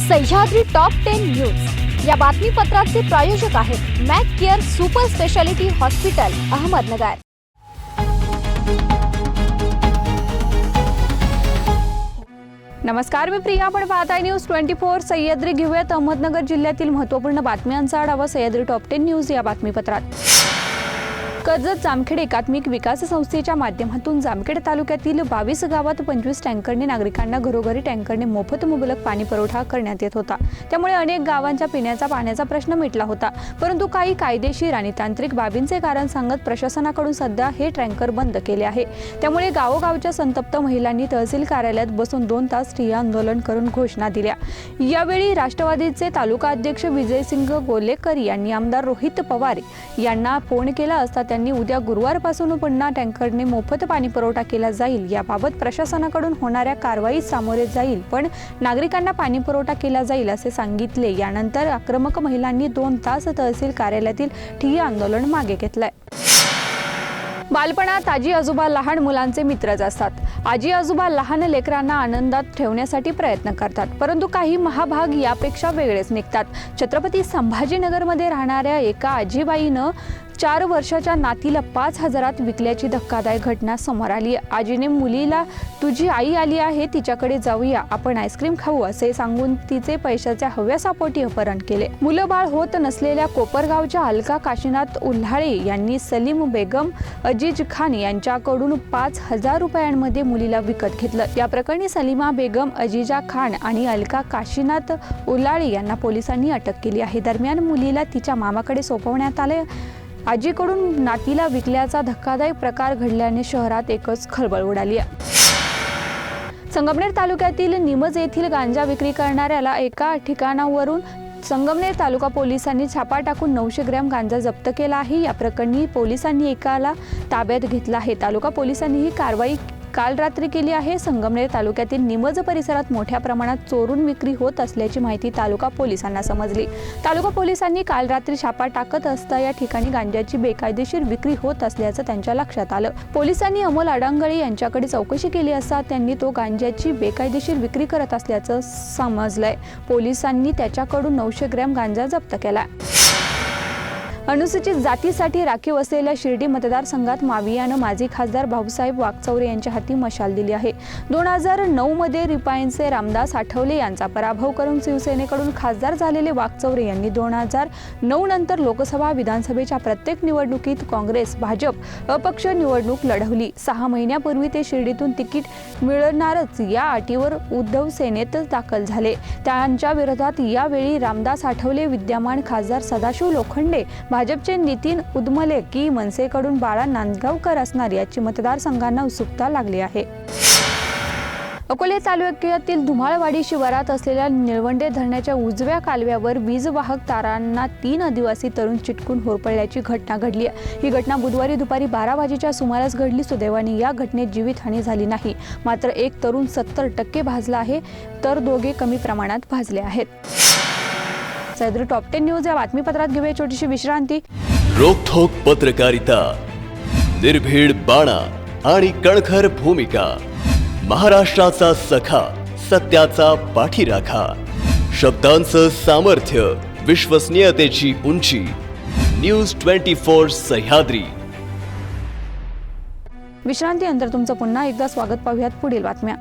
Sahyadri top 10 news या बातमीपत्राचे प्रायोजक आहेत Mac care super speciality hospital Ahmednagar. नमस्कार, मी प्रिया, आपण पाहताय न्यूज 24 सह्याद्री। घेऊयात अहमदनगर जिल्ह्यातील महत्त्वपूर्ण बातम्यांचा आढावा सह्याद्री टॉप 10 न्यूज या बातमीपत्रात। कर्जत जामखेड एकात्मिक विकास संस्थेच्या माध्यमातून जामखेड तालुक्यातील 22 गावात 25 टँकरने नागरिकांना घरोघरी टँकरने मोफत मुबलक पाणी पुरवठा करण्यात येत होता। त्यामुळे अनेक गावांच्या पिण्याचा पाण्याचा प्रश्न मिटला होता। परंतु काही कायदेशीर आणि तांत्रिक बाबींचे कारण सांगत प्रशासनाकडून सध्या हे टँकर बंद केले आहे। त्यामुळे गावोगावच्या संतप्त महिलांनी तहसील कार्यालयात बसून 2 तास ठिय्या आंदोलन करून घोषणा दिल्या। यावेळी राष्ट्रवादीचे तालुका अध्यक्ष विजयसिंग गोलेकर यांनी आमदार रोहित पवार यांना फोन केला असता त्यांनी उद्या गुरुवारपासून पुन्हा टँकरने मोफत पाणी पुरवठा केला जाईल, याबाबत प्रशासनाकडून होणाऱ्या कारवाईत सामोरे जाईल, पण नागरिकांना पाणी पुरवठा केला जाईल असे सांगितले। यानंतर आक्रमक महिलांनी 2 तास तहसील कार्यालयातील ठिय्या आंदोलन मागे घेतले। बालपणात आजी आजोबा लहान मुलांचे मित्रच असतात। आजी आजोबा लहान लेकरांना आनंदात ठेवण्यासाठी प्रयत्न करतात, परंतु काही महाभाग यापेक्षा वेगळेच निघतात। छत्रपती संभाजीनगरमध्ये राहणाऱ्या एका आजीबाईनं 4 वर्षाच्या नातीला 5000 विकल्याची धक्कादायक घटना समोर आली। आजीने मुलीला तुझी आई आली आहे, तिच्याकडे जाऊया, आपण आईस्क्रीम खाऊ असे सांगून तिचे पैशाच्या हव्यासापोटी अपहरण केले। मुलं बाळ होत नसलेल्या कोपरगावच्या अलका काशीनाथ उल्हाळे यांनी सलीम बेगम अजीज खान यांच्याकडून 5000 रुपयांमध्ये मुलीला विकत घेतलं। या प्रकरणी सलीमा बेगम, अजीजा खान आणि अलका काशीनाथ उल्हाळे यांना पोलिसांनी अटक केली आहे। दरम्यान मुलीला तिच्या मामाकडे सोपवण्यात आले। आजीकडून नातीला विकल्याचा धक्कादायक प्रकार घडल्याने शहरात एकच खळबळ उडाली आहे। संगमनेर तालुक्यातील निमज येथील गांजा विक्री करणाऱ्याला एका ठिकाणावरून संगमनेर तालुका पोलिसांनी छापा टाकून 900 ग्रॅम गांजा जप्त केला आहे। या प्रकरणी पोलिसांनी एकाला ताब्यात घेतला आहे। तालुका पोलिसांनी ही कारवाई काल रात्री केली आहे। संगमनेर तालुक्यातील निमज परिसरात मोठ्या प्रमाणात चोरून विक्री होत असल्याची माहिती तालुका पोलिसांना समजली। तालुका पोलिसांनी काल रात्री छापा टाकत असता या ठिकाणी गांजाची बेकायदेशीर विक्री होत असल्याचं त्यांच्या लक्षात आलं। पोलिसांनी अमोल अडांगळे यांच्याकडे चौकशी केली असता त्यांनी तो गांजाची बेकायदेशीर विक्री करत असल्याचं समजलंय। पोलिसांनी त्याच्याकडून 900 ग्रॅम गांजा जप्त केला। अनुसूचित जातीसाठी राखीव असलेल्या शिर्डी मतदारसंघात मावियानं माजी खासदार भाऊसाहेब वागचौरे यांच्या हाती मशाल दिली आहे। 2009 मध्ये रिपाइंचे रामदास आठवले यांचा पराभव करून शिवसेनेकडून खासदार झालेले वागचौरे यांनी 2009 नंतर लोकसभा विधानसभेच्या प्रत्येक निवडणुकीत काँग्रेस, भाजप, अपक्ष निवडणूक लढवली। 6 महिन्यापूर्वी ते शिर्डीतून तिकीट मिळणारच या अटीवर उद्धव सेनेत दाखल झाले। त्यांच्या विरोधात यावेळी रामदास आठवले, विद्यमान खासदार सदाशिव लोखंडे, भाजपचे नितीन उदमले की मनसेकडून बाळा नांदगावकर असणार याची मतदारसंघांना उत्सुकता लागली आहे। अकोले तालुक्यातील धुमाळवाडी शिवारात असलेल्या निळवंडे धरणाच्या उजव्या कालव्यावर वीज वाहक तारांना 3 आदिवासी तरुण चिटकून होरपळल्याची घटना घडली आहे। ही घटना बुधवारी दुपारी 12 वाजेच्या सुमारास घडली। सुदैवाने या घटनेत जीवितहानी झाली नाही, मात्र एक तरुण 70% भाजला आहे, तर दोघे कमी प्रमाणात भाजले आहेत। सह्याद्री टॉप 10 न्यूज या बातमीपत्रात घेऊया छोटीशी विश्रांती। रोखोक पत्रकारिता, निर्भीड बाणा आणि कणखर भूमिका, महाराष्ट्राचा सखा, सत्याचा पाठीराखा, शब्दांचं सामर्थ्य, विश्वसनीयतेची उंची, न्यूज 24 सह्याद्री। विश्रांतीनंतर तुमचं पुन्हा एकदा स्वागत। पाहूयात पुढील बातम्या।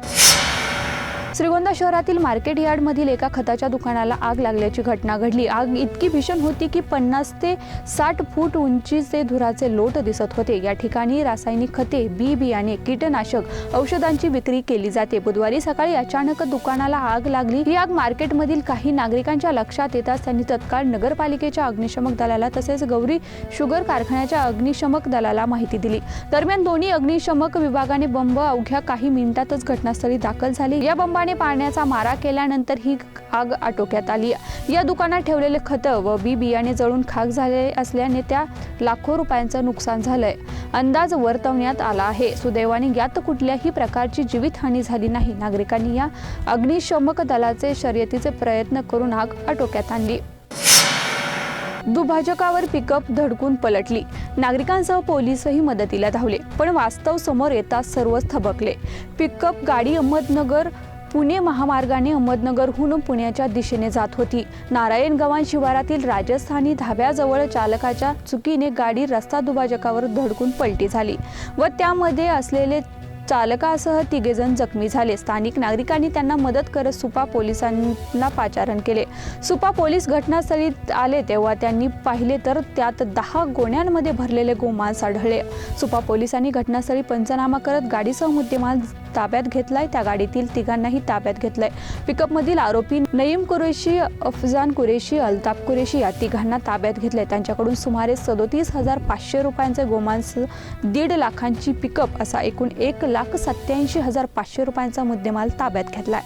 श्रीगोंदा शहरातील मार्केट यार्डमधील एका खताच्या दुकानाला आग लागल्याची घटना घडली। आग इतकी भीषण होती की 50 ते 60 फूट उंचीचे धुराचे लोट दिसत होते। या ठिकाणी रासायनिक खते, बियाणे, कीटनाशक औषधांची विक्री केली जाते। बुधवारी सकाळी अचानक दुकानाला आग लागली। ही आग मार्केटमधील काही नागरिकांच्या लक्षात येताच त्यांनी तत्काळ नगरपालिकेच्या अग्निशमक दलाला तसेच गौरी शुगर कारखान्याच्या अग्निशमक दलाला माहिती दिली। दरम्यान दोन्ही अग्निशमक विभागाने बंब अवघ्या काही मिनिटातच घटनास्थळी दाखल झाले। या बंबाने पाण्याचा मारा केल्यानंतर ही आग आटोक्यात आली। या दुकानात ठेवलेले खत व बियाणे जळून खाक झाले असल्याने त्या लाखो रुपयांचं नुकसान झालंय अंदाज वर्तवण्यात आला आहे। सुदैवाने यात कुठल्याही प्रकारची जीवितहानी झाली नाही। नागरिकांनी या अग्निशमक दलाचे शर्यतीचे प्रयत्न करून आग आटोक्यात आणली। दुभाजकावर पिकअप धडकून पलटली। नागरिकांसह पोलीसही मदतीला धावले, पण वास्तव समोर येताच सर्वच थबकले। पिकअप गाडी अहमदनगर पुणे महामार्गाने अहमदनगरहून पुण्याच्या दिशेने जात होती. नारायण गव्हाण शिवारातील राजस्थानी धाब्याजवळ चालकाच्या चुकीने गाडी रस्ता दुभाजकावर धडकून पलटी झाली व त्यामध्ये असलेले चालकासह तिघेजण जखमी झाले. स्थानिक नागरिकांनी त्यांना मदत करत सुपा पोलिसांना पाचारण केले. सुपा पोलीस घटनास्थळी आले तेव्हा त्यांनी पाहिले तर त्यात 10 गोण्यांमध्ये भरलेले गोमांस आढळले. सुपा पोलिसांनी घटनास्थळी पंचनामा करत गाडीसह मुद्देमाल ताब्यात घेतलाय. त्या गाडीतील तिघांनाही ताब्यात घेतलंय. पिकअपमधील आरोपी नईम कुरेशी, अफजान कुरेशी, अल्ताफ कुरेशी या तिघांना ताब्यात घेतलंय. त्यांच्याकडून सुमारे 37,500 रुपयांचे गोमांस, 1.5 लाखांची पिकअप असा एकूण 1,87,500 रुपयांचा मुद्देमाल ताब्यात घेतलाय.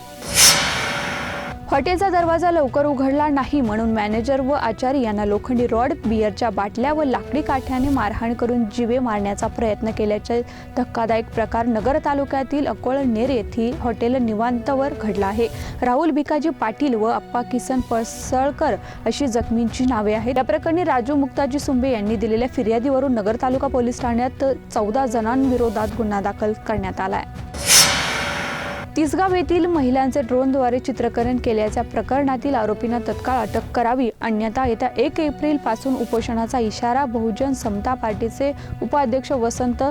हॉटेलचा दरवाजा लवकर उघडला नाही म्हणून मॅनेजर व आचारी यांना लोखंडी रॉड, बिअरच्या बाटल्या व लाकडी काठ्याने मारहाण करून जीवे मारण्याचा प्रयत्न केल्याचे धक्कादायक प्रकार नगर तालुक्यातील अकोळनेर येथील हॉटेल निवांतवर घडला आहे. राहुल भिकाजी पाटील व अप्पा किसन पळसळकर अशी जखमींची नावे आहेत. या प्रकरणी राजू मुक्ताजी सुंबे यांनी दिलेल्या फिर्यादीवरून नगर तालुका पोलीस ठाण्यात 14 जणांविरोधात गुन्हा दाखल करण्यात आलाय. तिसगाव येथील महिलांचे ड्रोनद्वारे चित्रीकरण केल्याच्या प्रकरणातील आरोपींना तत्काळ अटक करावी, अन्यथा येत्या 1 एप्रिल पासून उपोषणाचा इशारा बहुजन समता पार्टीचे उपाध्यक्ष वसंत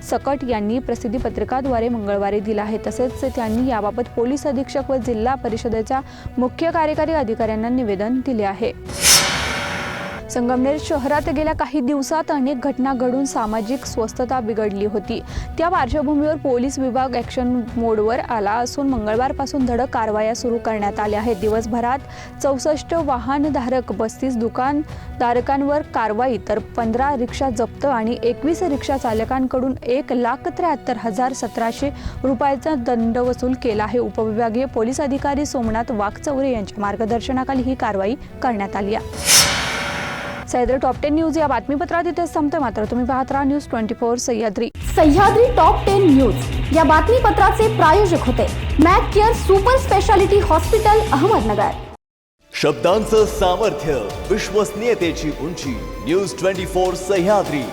सकट यांनी प्रसिद्धी पत्रकाद्वारे मंगळवारी दिला आहे. तसेच त्यांनी याबाबत पोलीस अधीक्षक व जिल्हा परिषदेच्या मुख्य कार्यकारी अधिकाऱ्यांना निवेदन दिले आहे. संगमनेर शहरात गेल्या काही दिवसात अनेक घटना घडून सामाजिक स्वस्थता बिघडली होती. त्या पार्श्वभूमीवर पोलीस विभाग ॲक्शन मोडवर आला असून मंगळवारपासून धडक कारवाया सुरू करण्यात आल्या आहेत. दिवसभरात 64 वाहनधारक, 35 दुकानधारकांवर कारवाई तर 15 रिक्षा जप्त आणि 21 रिक्षा चालकांकडून 1,73,1700 रुपयाचा दंड वसूल केला आहे. उपविभागीय पोलीस अधिकारी सोमनाथ वाघचौरे यांच्या मार्गदर्शनाखाली ही कारवाई करण्यात आली आहे. सह्याद्री टॉप 10 न्यूज या बातमीपत्रात इथे संपते. मात्र तुम्ही पाहत राहा news 24 Sahyadri. Sahyadri top 10 news या बातमीपत्राचे प्रायोजक होते Mac care super speciality hospital, Ahmednagar. शब्दांचं सामर्थ्य, विश्वसनीयतेची उंची. न्यूज 24 सह्याद्री.